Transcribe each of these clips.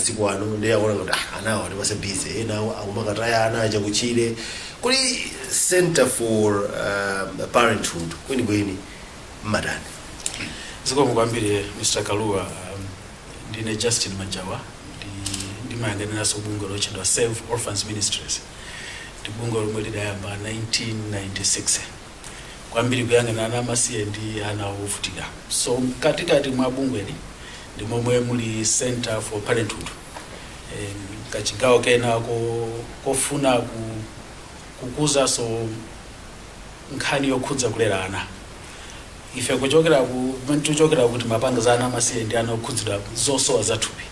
masiku ano ndi akuona kuti anawo ndi busy enawo akumakataya ana aja kuchire kuli Center for Parenthood kweni madani. Zikomo kwambiri Mr. Kalua. Ndine Justin Majawa ndimayang'anira bungwe lochedwa Save Orphans Ministries. Ndi bungwe lomwe lidayamba 1996 kwambiri kuyang'ana ana amasiye ndi ana ovutika. So katikati mwa bungweli ndi momwe muli Center for Parenthood, kachigawo kena kofuna kukuza so nkhani yokhudza kulera ana. Ife kuchokera kuti mapanga za ana amasiye ndi ana okhudzidwa zosowa zathupi.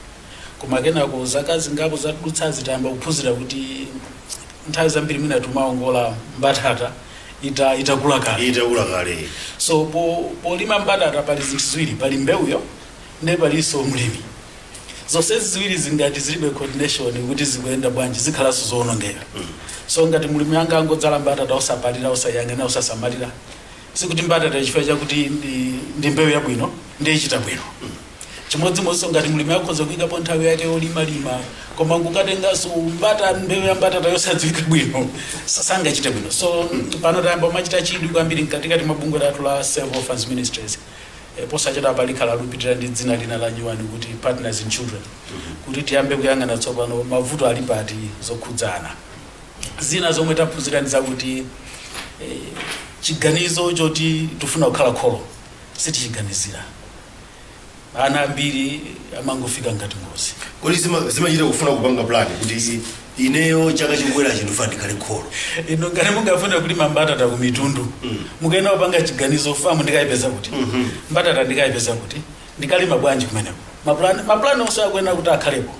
Koma kenako zaka zingapo zadutsa zitayamba kuphunzira kuti nthawi zambiri mwina timaongola mbatata itakula kale. So polima mbatata pali zinthu ziwiri, pali mbewuyo ndi palinso mlimi. Zonse ziwiri zingati zilibe coordination kuti zikuyenda bwanji zikhalanso zoonongeka. So ngati mulimi anga angodzala mbatata osapalira osayang'ana osasamalira, sikuti mbatata chifukwa chakuti ndi mbewu yabwino ndi ichita bwino. Chimodzimodzi ngati mulimi akhoza kuyikapo nthawi yake yolima koma ngukatenganso mbewu ya mbatata yosadziwika bwino sangachite bwino. So pano tayamba machita chidwi kwambiri mkatikati mabungwe lathu la Save Orphans Ministries. Posachedwa palikhala lupitira ndi dzina lina la nyuwani kuti Partners in Children, kuti tiyambe kuyang'ana tsopano mavuto ali pati zokhudzana. Zina zomwe taphunzira ndi zakuti chiganizo choti tifuna kukhala kholo sitichiganizira. Ana ambiri amangofika ngati ngozi. Kodi zimachita kufuna kupanga plan kuti ineyo chaka chikubwera ndifuna ndikhale kholo. Ino ngati mungafuna kulima mbatata ku mitundu, mukena kupanga chiganizo famu ndikayipeza kuti. Mbatata ndikayipeza kuti ndikalima bwanji kumeneko. Maplan onse akwena kuti akhalepo.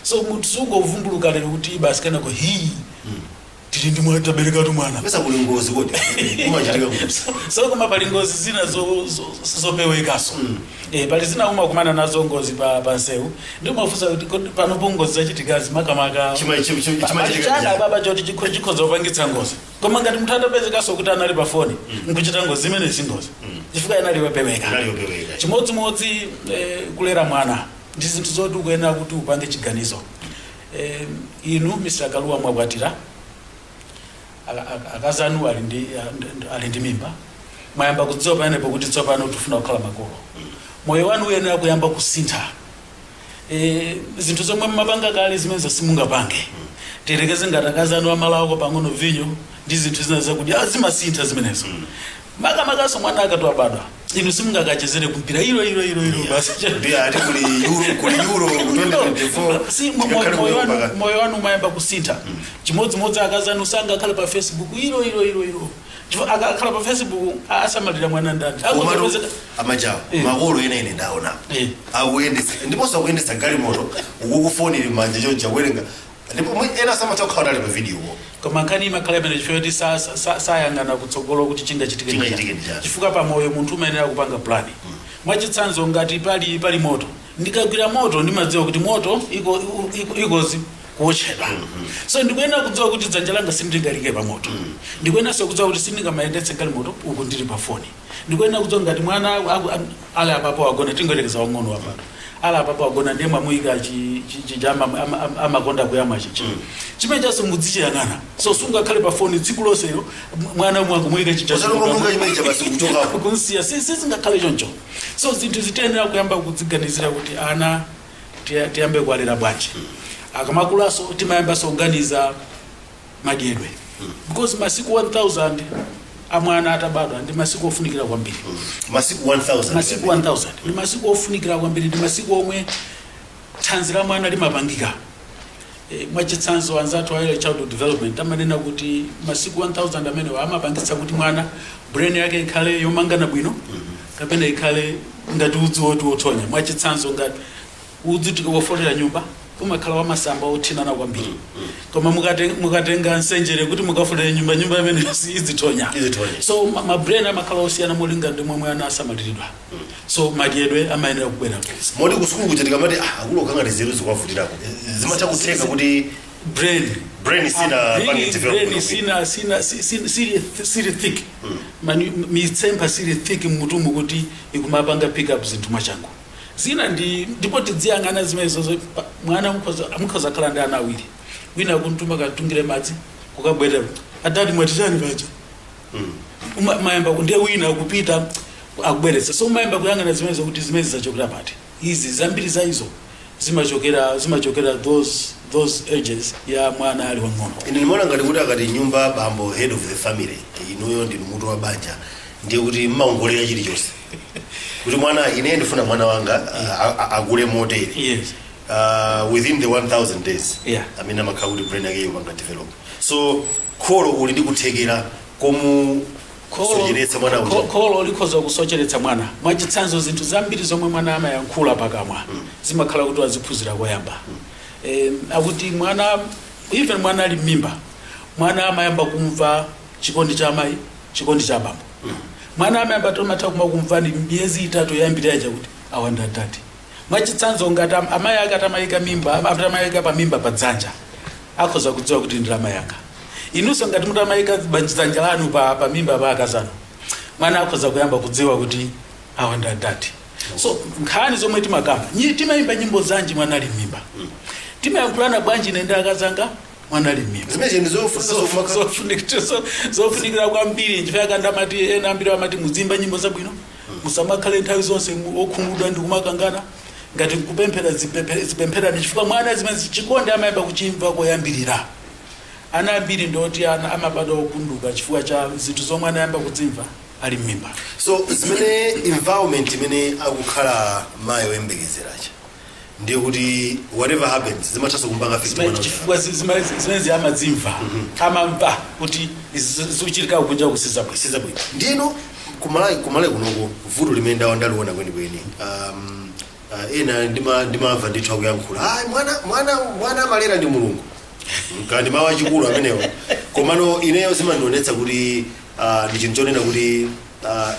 So munthu sungovumbuluka lero kuti basi kenako tili ndi mwana tabereka tu mwana. Pesa kuli ngozi kodi. Kumachitika kuti. So koma pali ngozi zina zopewekaso. Pali zina kumana nazo ngozi pa nsewu. Ndi mafusa kuti pano ngozi zachitikazi makamaka. Chimachitika baba choti chikhoza kupangitsa ngozi. Koma ngati munthu atapezekaso kuti anali pa phone, nkuchita ngozi imene singozi. Chifukwa anali wapeweka. Chimodzimodzi kulera mwana ndi zinthu zoti ukuyenera kuti upange chiganizo. Inu Mr. Kalua mwakwatira akazanu ali ndi mimba, mwayamba kudziwa panepo kuti tsopano tifuna kukhala makolo. Moyo wanu uyenera kuyamba kusintha. Zinthu zomwe mmapanga kale zimene simungapange. Tirekeze ngati akazanu amalawako pang'ono vinyo ndi zinthu zina zakuti zimasintha zimenezo. Makamakaso mwana akatwabadwa inu simungakachezere kumpira ilo basi. Ndiye ati kuli euro 2024. Si moyo wanu mayamba kusintha. Chimodzimodzi akazanu sanga akhala pa Facebook ilo. Chifukwa akakhala pa Facebook asamalira mwana ndani. Amajawa makolo ine ndaona. Awuyendesa ndiponso akuyendesa galimoto ukukufonera manje chonja werenga. Ndipo ena samata kukhala pa video. Koma nkhani makhala pene chifukwa sayang'ana kutsogolo kuti chingachitike. Chifukwa pa moyo munthu umayenera kupanga plan. Mwachitsanzo ngati pali moto, ndikagwira moto ndimadziwa kuti moto ikozi kuotchedwa. So ndikuyenera kudziwa kuti dzanja langa sindingalike pa moto. Ndikuyenera kudziwa kuti sindingamayendetse galimoto uku ndili pa phone. Ndikuyenera kudziwa ngati mwana ali apapo agona tingoyerekeza wang'ono apapo. Ala papa agona ndiye mamuyika chijama amakonda kuyama chichi. Chimene chaso mudzichiyang'ana. So sungakhale pa phone tsiku losero mwana umwe akumuyika chichaso. Osalomunga chimene chabasi kutoka hapo. Kunsiya singakhale choncho. So zinthu zitenera kuyamba kudziganizira kuti ana tiyambe kualera bwanji. Akamakulaso timayamba soganiza madyedwe. Because masiku 1000 amwana atabadwa ndi masiku ofunikira kwambiri. Masiku 1000 ndi masiku ofunikira kwambiri, ndi masiku omwe thanzi la mwana limapangika. Mwachitsanzo anzathu a early childhood development amanena kuti masiku 1000 amene amapangitsa kuti mwana brain yake ikhale yomangana bwino kapena ikhale ngati udzu woti wothonya. Mwachitsanzo ngati udzu tikawofolera nyumba umakhala wamasamba othinana kwambiri. Koma mukatenga nsenjere kuti mukafolera nyumba imene izithonya. So mabrain amakhala osiyana molinga ndi momwe ana asamaliridwa. So madyedwe amayenera kubwera kwezi. Modi kusukulu kuti tikamati akulo kangati zero zikwavutirako. Zimacha kutheka kuti brain sina banging development. Siri thick. Mitsempa siri thick mmutumu kuti ikumapanga pick up zinthu machangu. zina ndipo tidziyang'ana zimenezo mwana mukhoza khala ndi ana awiri wina kuntuma katungire madzi kukabwera atati mwatitani paja mayamba ndiye wina kupita akubweretsa so mayamba kuyang'ana zimenezo kuti zimezi zachokera pati izi zambiri za izo zimachokera those ages ya mwana ali wang'ono. Ine nimeona ngati kuti akati nyumba bambo head of the family inuyo ndi mutu wa banja ndiye kuti mmaongolera chilichonse kuti mwana ine ndifuna mwana wanga agule motere. Yes. Within the 1000 days. Yeah. I mean amakhala kuti brain yake yopanga develop. So kholo uli ndi kuthekera komu kusocheretsa mwana uja. Kholo likhoza kusocheretsa mwana mwachitsanzo zinthu zambiri zomwe mwana amayankhula pakamwa zimakhala kuti aziphunzira koyamba. Akuti mwana even mwana ali m'mimba mwana amayamba kumva chikondi cha amayi chikondi cha bambo. Mwana amayamba tomatha kumva ndi miyezi 3 yoyambirira kuti awanda tati. Mwachitsanzo ngati amayi akatamayika mimba atamayika pa mimba pa dzanja akhoza kudziwa kuti ndi amayi anga. Inunso ngati mutamayika dzanja lanu pa mimba pa akazanu mwana akhoza kuyamba kudziwa kuti awanda tati. So nkhani zomwe timakamba timayimba nyimbo zanji mwana ali m'mimba. Timayankhulana bwanji nende akazanga mwana ali m'mimba. Zimene ndi zofunikira kwambiri chifukwa ndamati ena ambiri amati muzimba nyimbo zabwino musamakhale nthawi zonse okhumudwa ndi kumakangana ngati kupemphera zipempherani chifukwa mwana zimene chikondi amayamba kuchimva koyambirira. Ana ambiri ndoti ana amabadwa okunduka chifukwa cha zinthu zomwe anayamba kudzimva ali m'mimba. So zimene environment imene akukhala mayi oyembekezeracha ndiye kuti whatever happens zimathaso kumpanga affect chifukwa zimene amadzimva amamva kuti zikuchitika kunja kusiza bwino. Ndino kumalayi kunoko vuto limene ndaliona kwenikweni ena ndimamva ndithu akuyankhula mwana amalera ndi mulungu kandi mawu achikulu amenewo komano ineyo zimandionetsa kuti ndi chinthu chonena kuti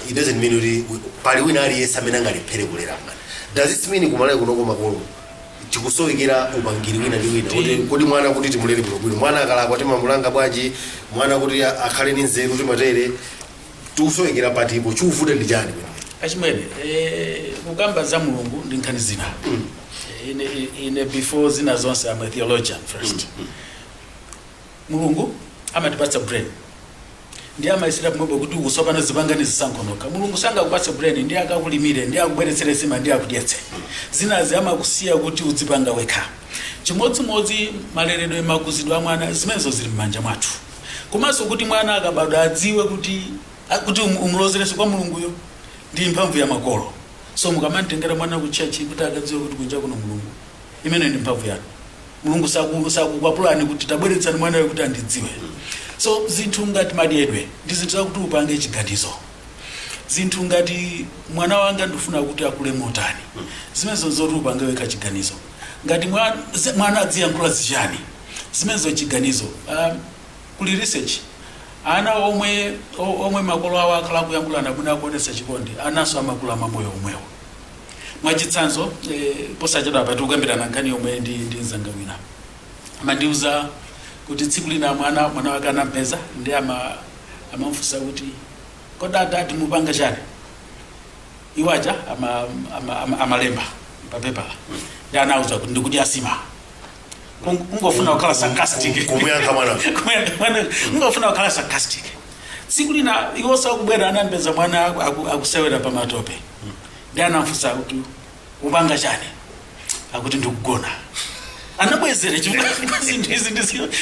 it doesn't mean kuti pali wina aliyense amene angalephere kulera mwana. Does it mean kumalayi kunoko makolo tikusowekera upangiri wina ndi wina kuti mwana kuti timulere bwino mwana akalakwa timamulanga bwanji mwana kuti akhale ndi nzeru timatere tikusowekera patipo chikuvuta ndi chani kwene achimwene kukamba za mulungu ndi nkhani zina ine before zina zonse I'm a theologian first. Mulungu amatipatsa brain ndi amayisira pomwe kuti ukusopana zipangani zisankhonoka. Mulungu sangakupatsa brain ndi akakulimire ndi akubweretsere sima ndi akudyetse zinazi amakusiya kuti udzipanga wekha. Chimodzimodzi maleredwe makuzidwa a mwana zimenezo zili m'manja mwathu komanso kuti mwana akabadwa adziwe kuti umulozereso kwa mulunguyo ndi mphamvu ya makolo. So mukamanditengera mwana ku church kuti akadziwe kuti kunja kuno mulungu imene ndi mphamvu yanu. Mulungu sakukwapulani kuti tabweretsani mwanayo kuti andidziwe. So zinthu ngati madyedwe ndi zinthu zakuti upange chiganizo. Zinthu ngati mwana wanga ndifuna kuti akule motani zimenezo zoti upange wekha chiganizo. Ngati mwana adziyankhula zichani zimenezo chiganizo. Kuli research ana omwe makolo awo akhala kuyankhulana bwino akuonesa chikondi anaso amakula mamoyo omwewo. Mwachitsanzo posachedwa pati kukambirana nkhani yomwe ndi nzanga wina amandiuza kuti tsiku lina mwana wake anampeza ndi amamfunsa kuti koda atati mupanga chani iwaja amalemba papepala ndi anauza kuti ndikuti asima kungofuna kukhala sarcastic kumuyanga mwana kungofuna kukhala sarcastic. Tsiku lina iwosa kubwera anampeza mwana akusewera pa matope ndi anamfunsa kuti upanga chani akuti ndikugona. Anabwezere chifukwa zinthu izi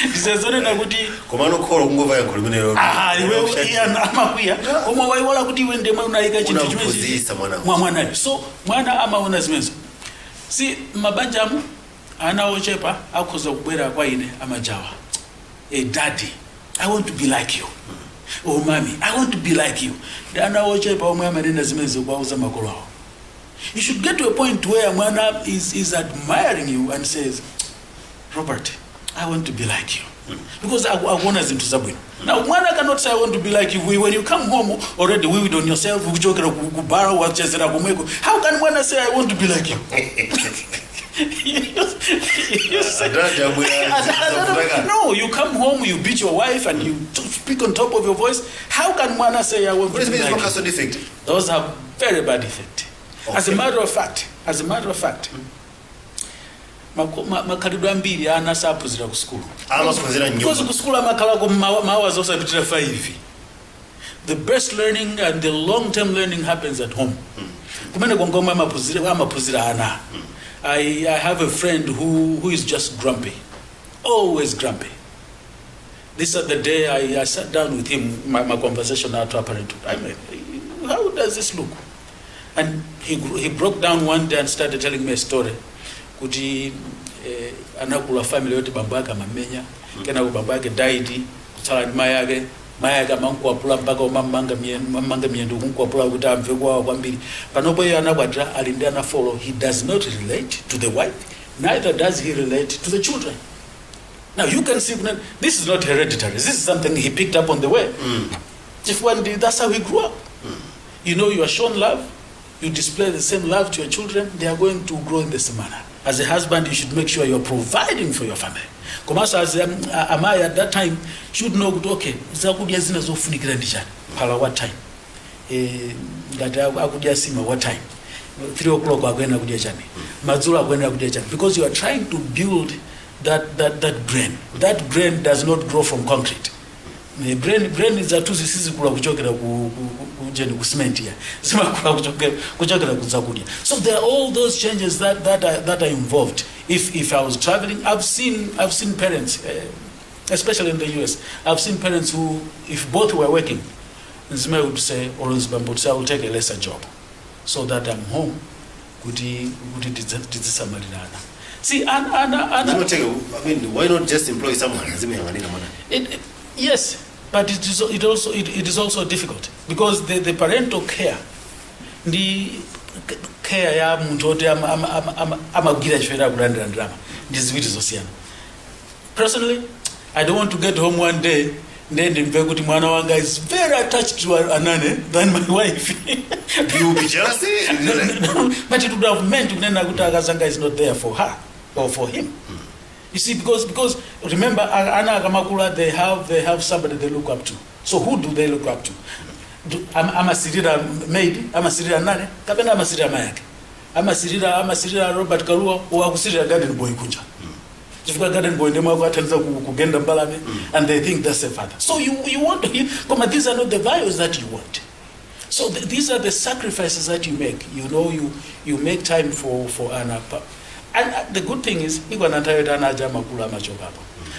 ndizezonena kuti komano kholo kungova yankho limenelo iwe amakwiya koma waiwala kuti iwe ndemwe unayika chinthu chimene mwanayo. So mwana amaona zimenezo. Si mabanjamu ana ochepa akhoza kubwera kwa ine amajawa daddy I want to be like you. Oh mommy I want to be like you. Ndi ana ochepa omwe amanena zimenezo kwauza makolo awo. You should get to a point where mwana is admiring you and says, Robert, I want to be like you. Because I want zinthu zabwino. Now mwana cannot say I want to be like you. When you come home already weighed on yourself, ukuchokera kubara wachezera kumweko. How can mwana say I want to be like you? No, you come home, you beat your wife and you speak on top of your voice. How can mwana say I want to be like you? Defect? Those are very bad effect. As a matter of fact, As a matter of fact, makhalidwe ambiri ana saphunzira ku school. Because ku school amakhala ko mahours osapitira 5. The best learning and the long-term learning happens at home. Kumene kongoma amaphunzira ana. I have a friend who is just grumpy. Always grumpy. This other day I sat down with him, my conversation out to parenthood. I mean, how does this look? And he broke down one day and started telling me a story. Kuti anakula family yote babake amamenya, kena babake died, kutsala ndi mayake mankuapula mpaka mamanga miyendo kunkuapula kuti amve kwawo kwambiri. Panopo iye anakwatira ali ndi ana follow. He does not relate to the wife, neither does he relate to the children. Now you can see this is not hereditary. This is something he picked up on the way. If one did, that's how he grew up. You know, you are shown love, you display the same love to your children, they are going to grow in the same manner. As a husband, you should make sure you're providing for your family. Komasa as Amaya at that time should know, okay, zakudia zina zofunikira ndijani. Pala what time? That akudia sima what time? 3 o'clock agwena kudia chani. Mazula agwena kudia chani. Because you are trying to build that brain. That brain does not grow from concrete. Brain is a two sisi kula kuchokera ku cement here. Sima kula kuchokera kuzakudia. So there are all those changes that are involved. If I was traveling, I've seen parents, especially in the US. I've seen parents who, if both were working, Nzime would say, or Nzime would say, I will take a lesser job, so that I'm home. See, I mean, why not just employ someone? Yes, but it is also difficult because the parental care, the care ya mtoto amagira chifera kulandira drama ndiziviti zosiyana. Personally, I don't want to get home one day ndende mve kuti mwana wanga is very attached to anane than my wife. You be jealous? But it would have meant kunena kuti akazanga is not there for her or for him. You see, because remember, ana akamakula they have somebody they look up to. So who do they look up to? Amasirira maid, amasirira nane, kapena amasirira mayake. Amasirira Robert Kalua, or akusirira garden boy kunja. If you garden boy, they might kugenda mbalame, and they think that's a father. So you want to, but these are not the values that you want. So these are the sacrifices that you make. You know, you make time for Anna. And the good thing is,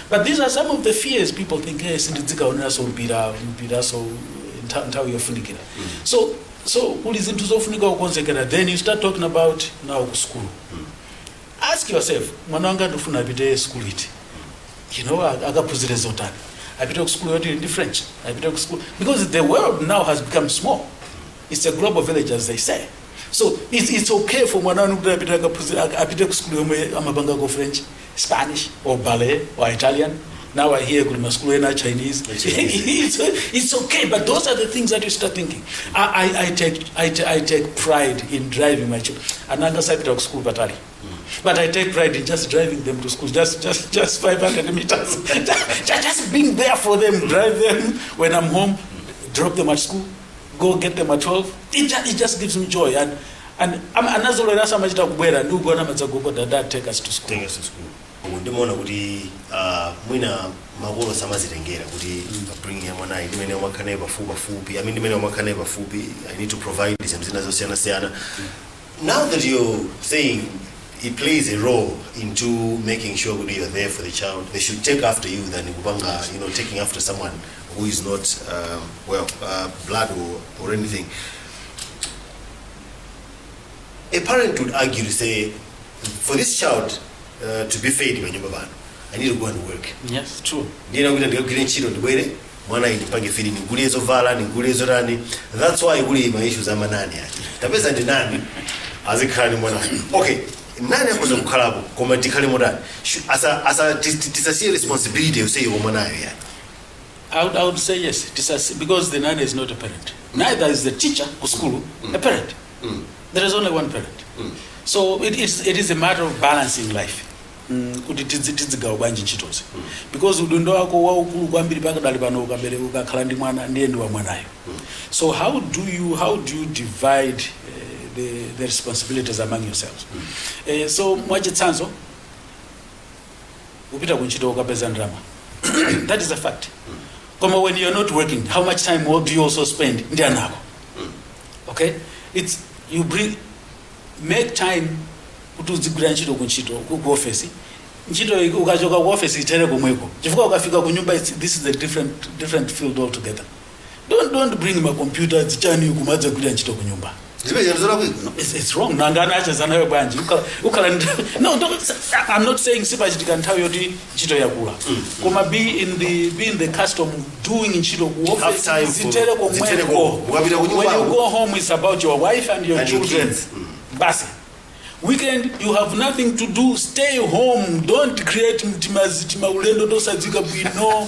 but these are some of the fears people think, hey, so then you start talking about now school. Ask yourself, mananga ndofuna bide school it. You know, agapuzire zotani. I bit of school in French. I bit of school because the world now has become small. It's a global village, as they say. So it's okay for mwananu to apita school amabanga go French, Spanish, or ballet, or Italian. Now I hear good school in Chinese. It's okay, but those are the things that you start thinking. I take pride in driving my children. Ananga side school batali. But I take pride in just driving them to school, just 500 meters. just being there for them, drive them when I'm home, drop them at school, go get them at 12. It just gives me joy. And another that take us to school. Take us to school. Ndimona kuti mwina magolo samazitengera kuti bring him mwana ndimene wamakana bafupi. I mean ndimene wamakana bafupi. I need to provide some zina. Now that you're saying it plays a role into making sure that you're there for the child, they should take after you than taking after someone who is not blood or anything. A parent would argue to say, for this child to be fed when you're I need to go and work. Yes, true. That's why my issues are manani. Okay. Nani akoze kukhalapo koma tikhale modani asa tisasiye responsibility usay womanayo yani. I would say yes, because the nana is not a parent. Neither is the teacher or school a parent. There is only one parent. So it is a matter of balancing life. Because udundo wako waukulu kwambiri pakadali pano ukabereka ukakhala ndi mwana ndiye ndi wa mwanayo. So how do you divide the responsibilities among yourselves. So mwachitsanzo upita kunchito ukapeza ndrama. That is a fact. Koma when you're not working, how much time do you also spend ndi anako? Okay? It's you make time kuti udzigwira ntchito ku office. Ntchito ukachoka ku office itere komweko. Chifukwa ukafika ku nyumba, this is a different field altogether. Don't bring my computer dzichani kumadza gwira ntchito ku nyumba. It's wrong. No, I'm not saying Sipachi can tell you to chito yakula. Kuma be in the custom of doing in chito office. When you go home, it's about your wife and your children. Basi. Weekend, you have nothing to do. Stay home. Don't create ulendo dosadzika bwino.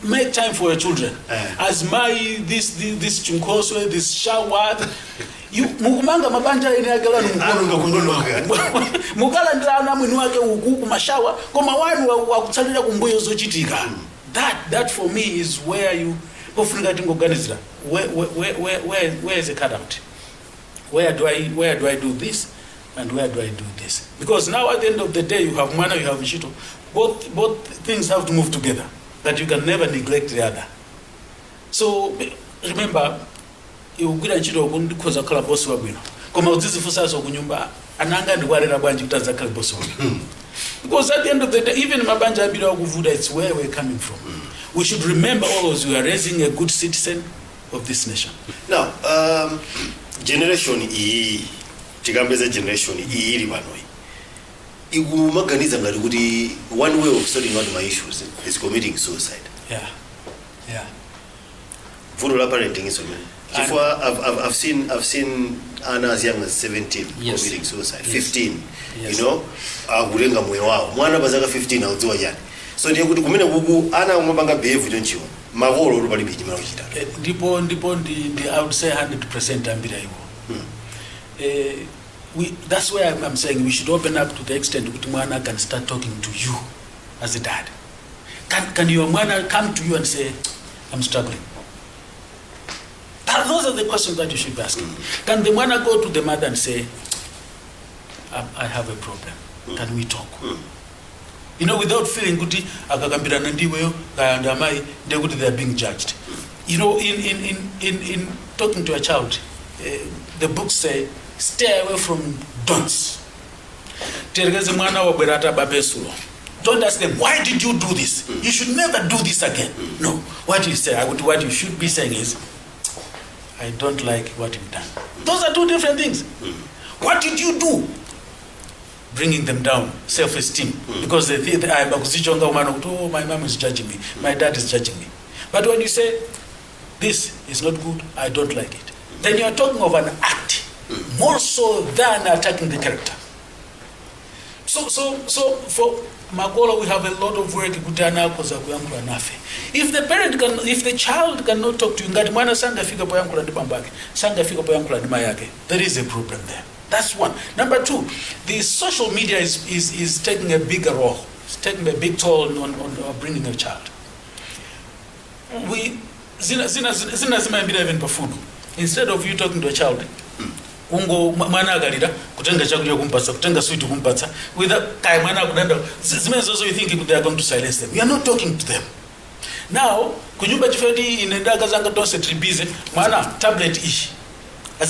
Make time for your children. As my this chinkoswe, this shower, you mukumanga mabanja ene agala mukala ndana mwini wake uku mashawa koma wanu wakutsalira kumbuyo zochitika. That for me is where you ofuna tingoganizira. Where is the cutout? Where do I do this? And where do I do this? Because now at the end of the day, you have mana, you have Ishito. Both things have to move together. That you can never neglect the other. So remember, you get Ishito because of boss wabino. Koma uzizi fusa so kunyumba ananga ndiwarera bwanji utazakala boss wabino. Because at the end of the day, even mabanja abira kuvuda, it's where we're coming from. We should remember always we are raising a good citizen of this nation. Now, generation E. Chigambeza generation iri banoi igumaganiza ngari kuti one way of sorting out my issues is committing suicide. Vulo la parenting is many. I've seen Anna as young as 17 committing suicide. 15 you know akulenga moyo wao mwana bazaka 15 audziwa jani. So ndiye kuti kumene kuku ana umabanga behave chonchiwa magolo ro pali bijima lochita ndipo I would say 100% ambira iwo. That's where I'm saying we should open up to the extent that mwana can start talking to you as a dad. Can your mwana come to you and say, I'm struggling? Those are the questions that you should be asking. Can the mwana go to the mother and say, I have a problem? Can we talk? You know, without feeling good, they are being judged. You know, in talking to a child, the books say, stay away from don'ts. Don't ask them, why did you do this? You should never do this again. No. What you should be saying is, I don't like what you've done. Those are two different things. What did you do? Bringing them down, self-esteem. Because they think, oh, my mom is judging me, my dad is judging me. But when you say, this is not good, I don't like it, then you're talking of an act. More so than attacking the character. So for Magola, we have a lot of work. If the child cannot talk to you, there is a problem there. That's one. Number two, the social media is taking a bigger role. It's taking a big toll on bringing a child. Instead of you talking to a child, ungo mwana agalira kutenga chakudya kumpatsa kutenga sweet kumpatsa with kai mwana akudanda zimene zozo you think they are going to silence them. You are not talking to them. Now kunyumba chifedi inenda kazanga tonse tribize mwana tablet ishi you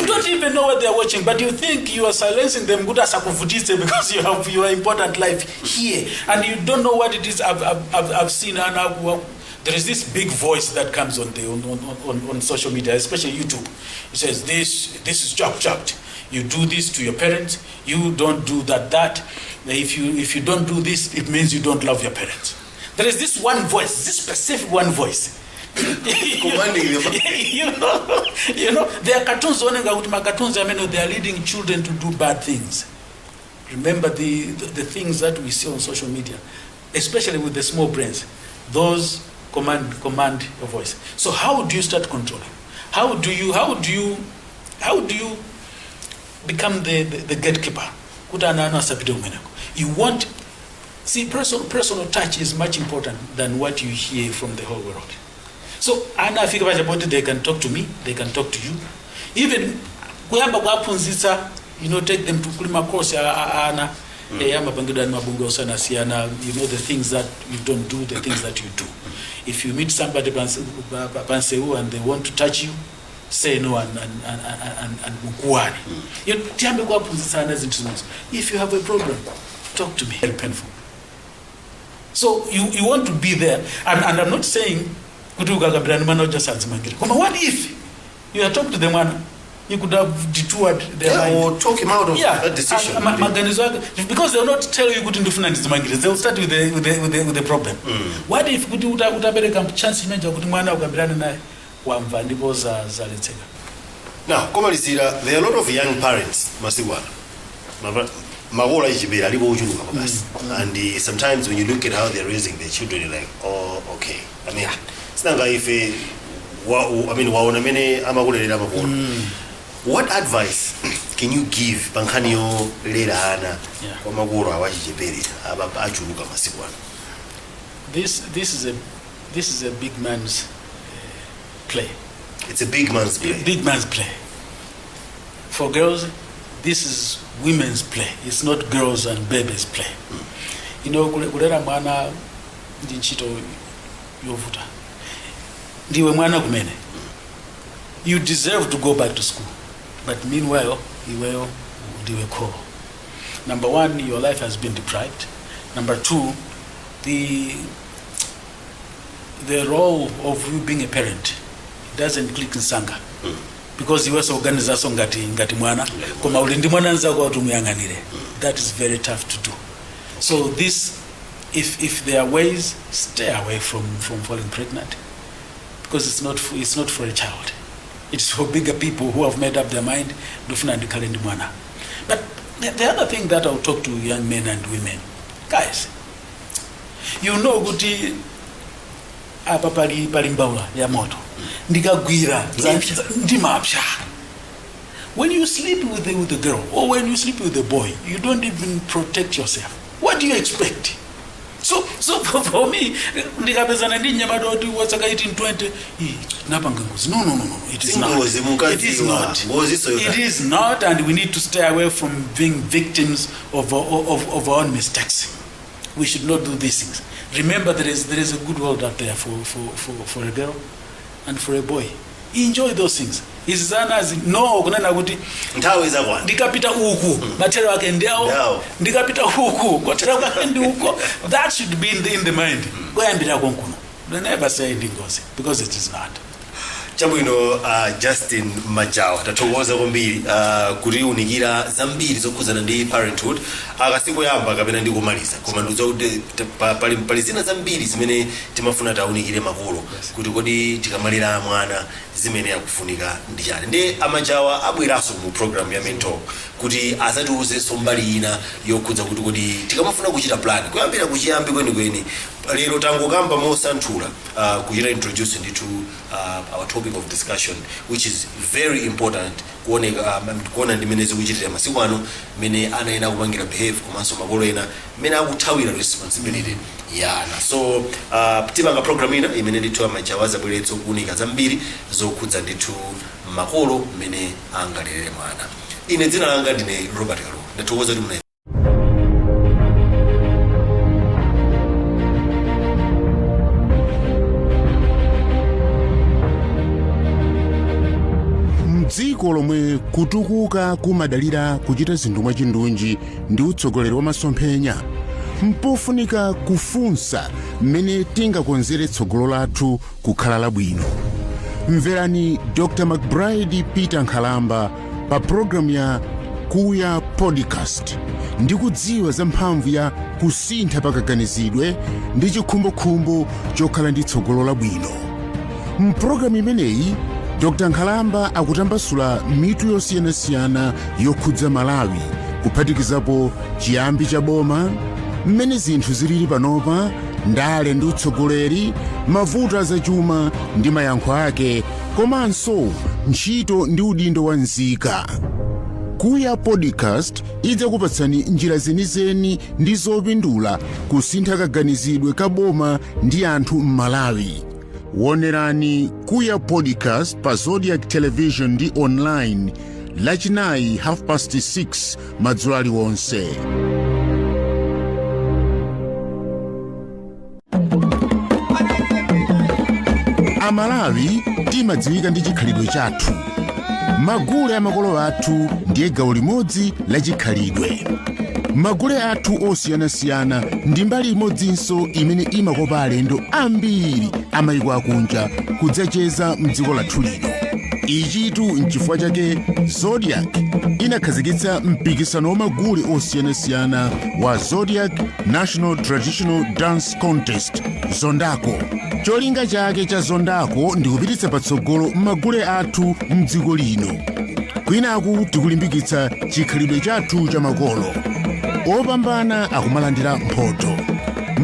don't even know what they are watching, but you think you are silencing them because you are important life here and you don't know what it is. I've seen there is this big voice that comes on social media, especially YouTube. It says this is chopped. You do this to your parents. You don't do that. If you don't do this, it means you don't love your parents. There is this one voice, this specific one voice. Commanding them. you know, there are cartoons. They are leading children to do bad things. Remember the things that we see on social media, especially with the small brains. Those command your voice. So how do you start controlling? How do you become the gatekeeper? You want personal touch is much important than what you hear from the whole world. So ana afika pachapote, they can talk to me, they can talk to you. Even kuyamba kwaphunzitsa, take them to kulima course ana mapangidwa ni mabungo sana siana, the things that you don't do, the things that you do. If you meet somebody panseu and they want to touch you, say no and mukuane. Tiambe kwaphunzitsa ana zinthu. If you have a problem, talk to me. Very painful. So you want to be there, and I'm not saying what if you are talking to the man, you could have detoured their mind. Or talk him out of that decision. Because they will not tell you good in they'll start with the problem. What if you have chance now, there are a lot of young parents, and sometimes when you look at how they're raising their children, you're like, oh, okay. I mean, what advice can you give Bankanio Lera This is a big man's play. It's a big man's play. Big man's play. For girls, this is women's play. It's not girls and babies' play. Kulera mwana ndi ntchito yovuta. Ndiwe mwana kumene. You deserve to go back to school. But meanwhile, iweyo ndiwe ko. Number one, your life has been deprived. Number two, the role of you being a parent doesn't click in Sanga. Because you also organization ngati mwana koma ulindi mwana nzako atumyanganire. That is very tough to do. So this, if there are ways, stay away from falling pregnant, because it's not for a child. It's for bigger people who have made up their mind. But the other thing that I'll talk to young men and women, guys, kuti apa pali mbawula ya moto ndikagwira ndimapsha. When you sleep with the girl or when you sleep with the boy, you don't even protect yourself. What do you expect? So for me, ndikapezana ndi nyamata oti watsaka 1820 napanga ngozi. No, it is not. It is not, and we need to stay away from being victims of our own mistakes. We should not do these things. Remember, there is a good world out there for a girl and for a boy. Enjoy those things. No, kunena kuti nthawi zakwana ndikapita uku matero ake ndiawo ndikapita uku kotero ake ndi uko. That should be in the mind. Goyambira konkuno. Don't never say ndingozi, because it is not. Chabwino Justin Majawa tatokoza kwambiri kuti unikira zambiri zokhuzana ndi parenthood akasiku yamba kapena ndi kumaliza koma ndizo kuti pali zina zambiri zimene timafuna taunikire makolo kuti kodi tikamalira mwana zimene yakufunika ndi chani. Ndi Amajawa abweraso mu program ya mentor kuti azatiuze sombali ina yokhudza kuti kodi tikamafuna kuchita plan kuyambira kuchiyambi kwenikweni lero tangokamba mosanthula kuchita introduce into our topic of discussion, which is very important kuona ndimene zikuchitira masiku ano mene anaena kupangira behave komanso makolo ena mene akuthawira responsibility yana. So tipanga program ina imene ndithu Amajawa zabweretso kuunika zambiri zokhudza ndithu makolo mene angalere mwana. Ine dzina langa ndine Robert Kalu. Ndatokoza kuti muna dziko lomwe kutukuka kumadalira kuchita zinthu mwachindunji ndi utsogoleri wa masomphenya, mpofunika kufunsa mmene tingakonzere tsogolo lathu kukhala labwino. Mverani Dr. McBride Peter Nkhalamba pa programu ya Kuya Podcast ndi kudziwa za mphamvu ya kusintha pakaganizidwe ndi chikhumbokhumbo chokhala ndi tsogolo labwino. Mpulogalamu imeneyi Dr. Nkhalamba akutambasula mitu yosiyanasiyana yokhudza Malawi, kuphatikizapo chiyambi cha boma, mmene zinthu zilili panopa, ndale ndi utsogoleri, mavuto azachuma ndi mayankho ake, komanso ntchito ndi udindo wa nzika. Kuya Podcast idzakupatsani njira zenizeni ndi zopindula kusintha kaganizidwe ka boma ndi anthu m'Malawi. Wonerani Kuya Podcast pa Zodiac Television ndi online lachinayi 6:30 madzulo aliwonse. Amalawi timadziwika ndi chikhalidwe chathu. Magule amakolo athu ndiye gawo limodzi la chikhalidwe. Magule athu osiyanasiyana ndi mbali imodzinso imene imakopa alendo ambiri amayiko akunja kudzacheza mdziko lathu lino. Ichitu nchifukwa chake Zodiac inakhazikitsa mpikisano wa magule osiyanasiyana wa Zodiac National Traditional Dance Contest Zondako. Cholinga chake cha Zondako ndi kupititsa patsogolo magule athu mdziko lino. Kwinaku tikulimbikitsa chikhalidwe chathu cha makolo. Opambana akumalandira mphoto.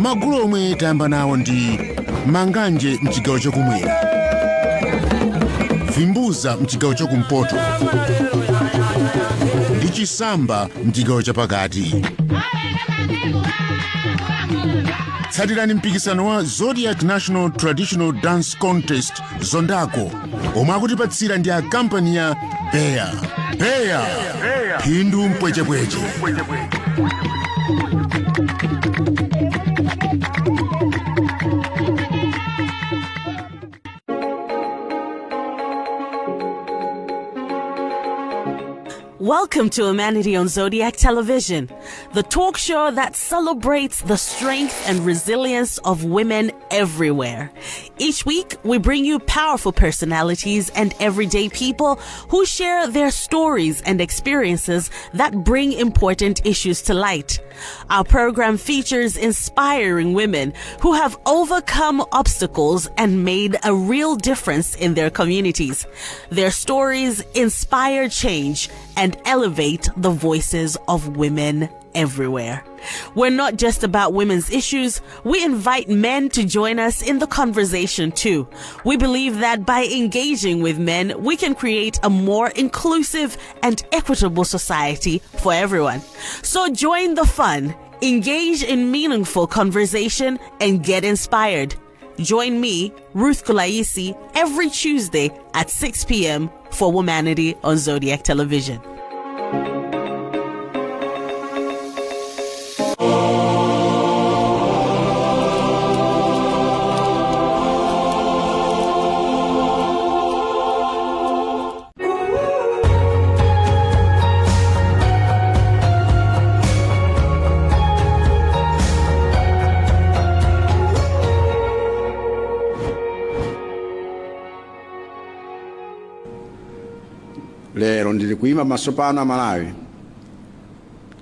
Magulu omwe tayamba nawo ndi Manganje mchigawo chakumwera, Vimbuza mchigawo chakumpoto ndi Chisamba mchigawo chapakati. Tsatirani mpikisano wa Zodiac National Traditional Dance Contest Zondako omwe akutipatsira ndi a kampani ya Beya Phindu mpwechepweche. Welcome to Humanity on Zodiac Television, the talk show that celebrates the strength and resilience of women everywhere. Each week, we bring you powerful personalities and everyday people who share their stories and experiences that bring important issues to light. Our program features inspiring women who have overcome obstacles and made a real difference in their communities. Their stories inspire change and elevate the voices of women everywhere. We're not just about women's issues, we invite men to join us in the conversation too. We believe that by engaging with men, we can create a more inclusive and equitable society for everyone. So join the fun, engage in meaningful conversation, and get inspired. Join me, Ruth Kulaisi, every Tuesday at 6 p.m. for Womanity on Zodiac Television. Lero ndili kuima maso pano Malawi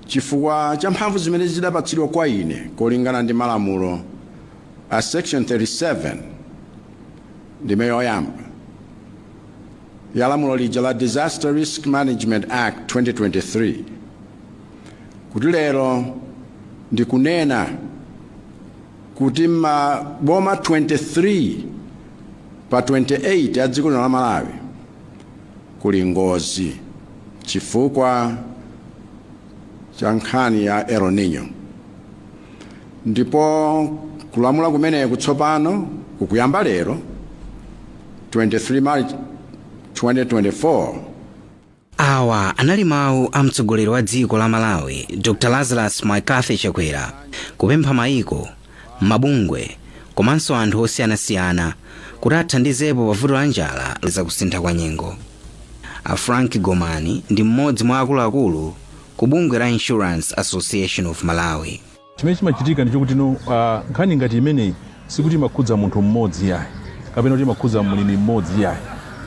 chifukwa cha mphamvu zimene zidapatsidwa kwa ine kolingana ndi malamulo a section 37 ndime yoyamba ya lamulo lija la Disaster Risk Management Act 2023. Kuti lero ndikunena kuti maboma 23 pa 28 a dziko la Malawi kuli ngozi chifukwa cha nkhani ya El Nino. Ndipo kulamula kumene kutsopano kukuyamba lero 23 March 2024. Awa anali mawu a mtsogoleri wa dziko la Malawi Dr. Lazarus Maikathi Chakwera kupempha maiko, mabungwe komanso anthu osiyanasiyana kuti athandizepo pavuto la njala za kusintha kwa nyengo. A Frank Gomani ndi mmodzi mwa akuluakulu ku bungwe la Insurance Association of Malawi. Chimene chimachitika ndi chokuti nkhani ngati imeneyi sikuti imakhudza munthu mmodzi yayi, kapena kuti imakhudza mlimi mmodzi yayi,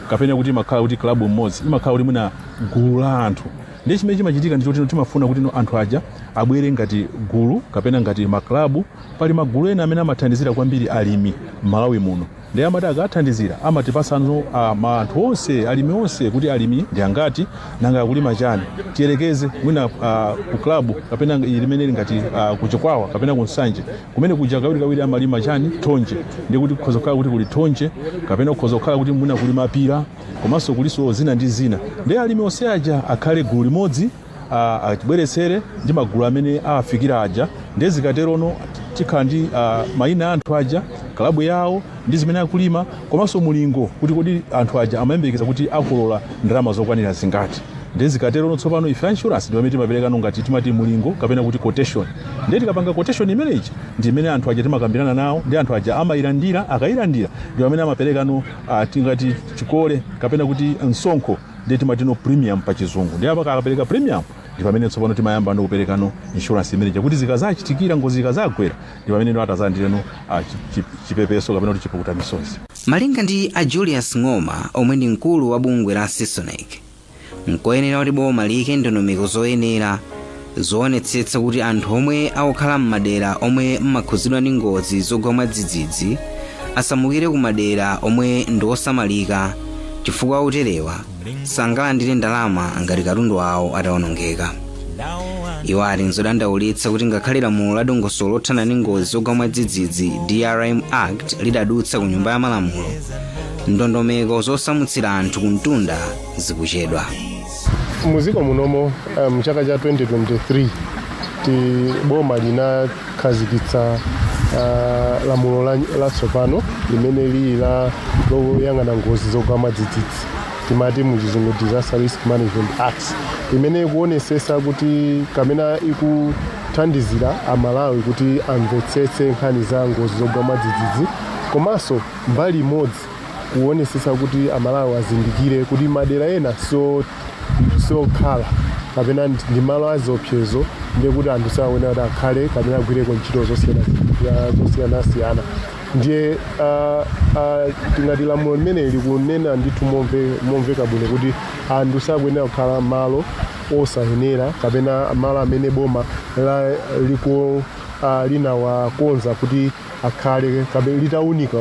kapena kuti imakhala kuti klabu mmodzi, imakhala kuti muna gulu la anthu. Ndi chimene chimachitika ndi chokuti timafuna kuti anthu aja abwere ngati gulu kapena ngati maklabu. Pali magulu ena amene amathandizira kwambiri alimi Malawi muno. Ndi amati akathandizira amatipasanso anthu onse alimi onse kuti alimi ndi angati nanga kulima chani tiyerekeze mwina ku klabu kapena limene ngati kuchikwawa kapena kunsanje kumene kuja kawiri amalima chani thonje ndi kuti kukhoza kukhala kuti kuli thonje kapena kukhoza kukhala kuti mwina kulima pira komanso kuliso zina ndi zina. Ndi alimi onse aja akhale gulu limodzi atibweresere ndi magulu amene afikira aja. Ndi zikaterono tikhala ndi mayina anthu aja klabu yawo ndi zimene akulima komanso mulingo kuti kodi anthu aja amayembekeza kuti akolola ndalama zokwanira zingati. Ndiye zikatero tsopano ife insurance ndi pamene timapereka ngati timati mulingo kapena kuti quotation. Ndiye tikapanga quotation imeneyi ndi imene anthu aja timakambirana nawo ndi anthu aja amayilandira akayilandira ndi pamene amapereka tingati chikole kapena kuti msonkho ndiye timati premium pa chizungu. Ndiye akapereka premium ndi pamene tsopano timayamba kupereka insurance imeneyi kuti zikazachitikira ngozi zikazagwera ndi pamene atazandireno chipepeso kapena kuti chipukuta misozi. Malinga ndi a Julius Ng'oma omwe ndi mkulu wa bungwe la Sisonec, nkoyenera kuti boma liyike ndondomeko zoyenera zoonetsetsa kuti anthu omwe akukhala m'madera omwe mmakhuzidwa ndi ngozi zogwa mwadzidzidzi asamukire ku madera omwe ndi osamalika chifukwa uterewa sangalandire ndalama ngati katundu wawo atawonongeka. Iwo ati nzodandaulitsa kuti ngakhale lamulo la dongosolo lothana ndi ngozi zogwa mwadzidzidzi DRM Act lidadutsa ku nyumba ya malamulo, ndondomeko zosamutsira anthu kumtunda zikuchedwa. Muziko munomo mchaka cha 2023 boma linakhazikitsa lamulo la tsopano limene lili la loyang'ana ngozi zogwa mwadzidzidzi timati muchizungu Disaster Risk Management Act, imene ikuonesesa kuti kamena ikuthandizira amalawi kuti amvetsetse nkhani za ngozi zogwa mwadzidzidzi, komanso mbali imodzi kuonesesa kuti amalawi azindikire kuti madera ena sokhala kapena ndi malo aziopsezo ndiye kuti anthu saona kuti akhale kapena agwireko ntchito zosiyanasiyana. Ndiye tingati lamulo limene likunena ndithu momveka bwino kuti anthu sakuyenera kukhala malo osayenera kapena malo amene boma linawakonza kuti akhale kapena litaunika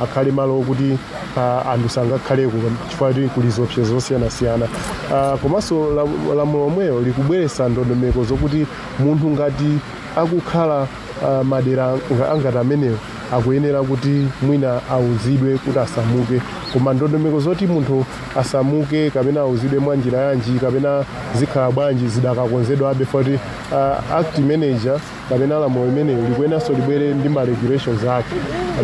akhale malo okuti anthu sangakhaleko chifukwa kuti kuli ziopsezo zosiyanasiyana. Komanso lamulo lomwelo likubweretsa ndondomeko zokuti munthu ngati akukhala madera angati amenewo akuyenera kuti mwina auzidwe kuti asamuke, koma ndondomeko zoti munthu asamuke kapena auzidwe mwa njira yanji kapena zikhala bwanji zidakakonzedwa abe foti act manager kapena lamulo limene likuyenanso libwere ndi ma regulations ake.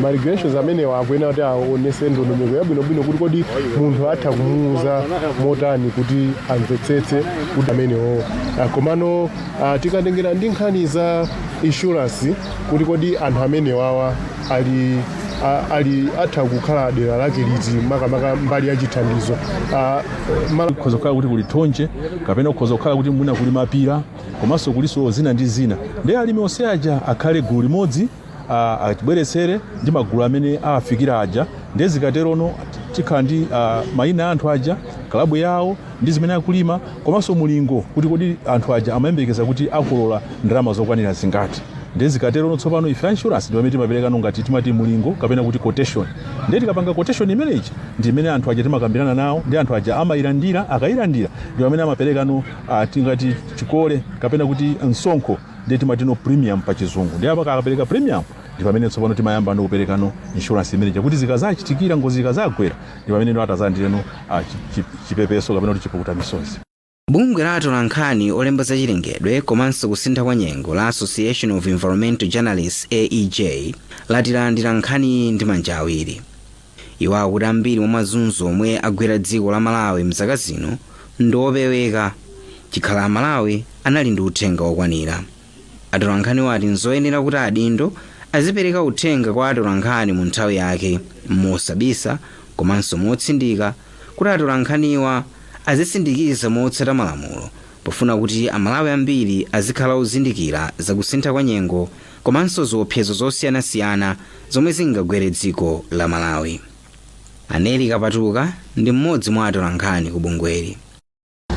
Ma regulations amenewo akuyenera kuti aonese ndondomeko yabwinobwino kuti kodi munthu atha kumuuza motani kuti amvetsetse kuti amenewo. Komano tikatengera ndi nkhani za insurance kuti kodi anthu amenewawa ali atha kukhala dera lake liti makamaka mbali ya chithandizo. Kukhoza kukhala kuti kuli thonje kapena kukhoza kukhala kuti mwina kuli mapira komanso kuliso zina ndi zina. Ndiye alimi onse aja akhale gulu limodzi atibweretsere ndi magulu amene afikira aja. Ndiye zikaterono tikhala ndi mayina anthu aja, klabu yawo ndi zimene akulima komanso mulingo kuti kodi anthu aja amayembekeza kuti akolola ndalama zokwanira zingati. Ndiye zikaterono tsopano ife insurance ndi pamene timapereka ngati timati mulingo kapena kuti quotation. Ndiye tikapanga quotation imeneyi ndi imene anthu aja timakambirana nawo ndi anthu aja amayilandira akayilandira ndi pamene amapereka tingati chikole kapena kuti msonkho ndiye timati premium pa chizungu. Ndiye akapereka premium ndi pamene tsopano timayamba kupereka insurance imeneyi kuti zikazachitikira ngozi zikazagwera ndi pamene atazandireno chipepeso kapena kuti chipukuta misozi. Bungwe la atola nkhani olemba za chilengedwe komanso kusintha kwa nyengo la Association of Environmental Journalists AEJ latilandira nkhani ndi manja awiri. Iwo akuti ambiri mwa mazunzo omwe agwera dziko la Malawi mzaka zino ndiopeweka chikhala Amalawi anali ndi uthenga wokwanira. Atola nkhani wati nzoyenera kuti adindo azipereka uthenga kwa atola nkhani mu nthawi yake mosabisa komanso motsindika kuti atola nkhaniwa azisindikiza motsata malamulo pofuna kuti Amalawi ambiri azikhala ozindikira zakusintha kwa nyengo komanso ziopsezo zosiyanasiyana zomwe zingagwere dziko la Malawi. Aneli Kapatuka ndi mmodzi mwa atola nkhani ku bungweli.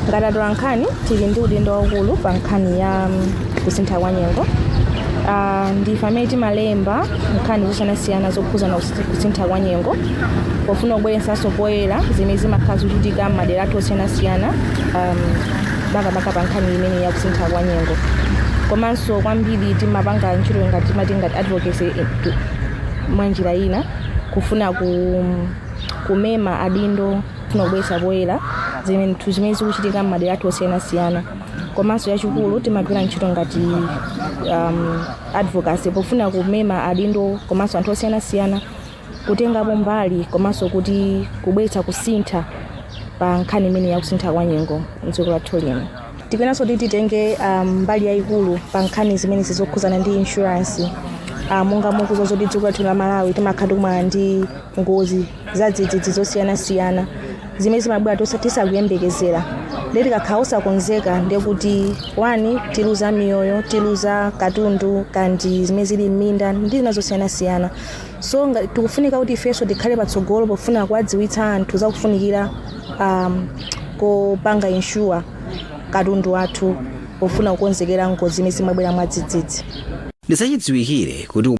Ngati atola nkhani tili ndi udindo waukulu pa nkhani ya kusintha kwa nyengo. Ndife amene timalemba nkhani zosiyanasiyana zokhuzana kusintha kwa nyengo pofuna kubweretsanso poyera zimene zimakhala zochitika m'madera athu osiyanasiyana makamaka pa nkhani imene ya kusintha kwa nyengo. Komanso kwambiri timapanga ntchito ngati advocacy mwa njira ina kufuna kumema adindo kufuna kubweretsa poyera zimene zikuchitika m'madera athu osiyanasiyana komanso yachikulu timagwira ntchito ngati advocacy pofuna kumema adindo komanso anthu osiyanasiyana kutengapo mbali komanso kuti kubweretsa kusintha pa nkhani imene yakusintha kwa nyengo mdziko lathu lino. Tikuyenanso kuti titenge mbali yayikulu pa nkhani zimene zizokhuzana ndi insurance. Monga mukuzo zoti dziko lathu la Malawi timakhala tikumana ndi ngozi za dzidzidzi zosiyanasiyana zimene zimabwera tisakuyembekezera. Leti kakhala osakonzeka ndekuti wani tiluza miyoyo, tiluza katundu kandi zimene zili m'minda ndi zina zosiyanasiyana. So tikufunika kuti ifenso tikhale patsogolo pofuna kuwadziwitsa anthu zakufunikira kopanga insure katundu wathu pofuna kukonzekera ngozi zimene zimabwera mwadzidzidzi. Ndisachidziwikire kuti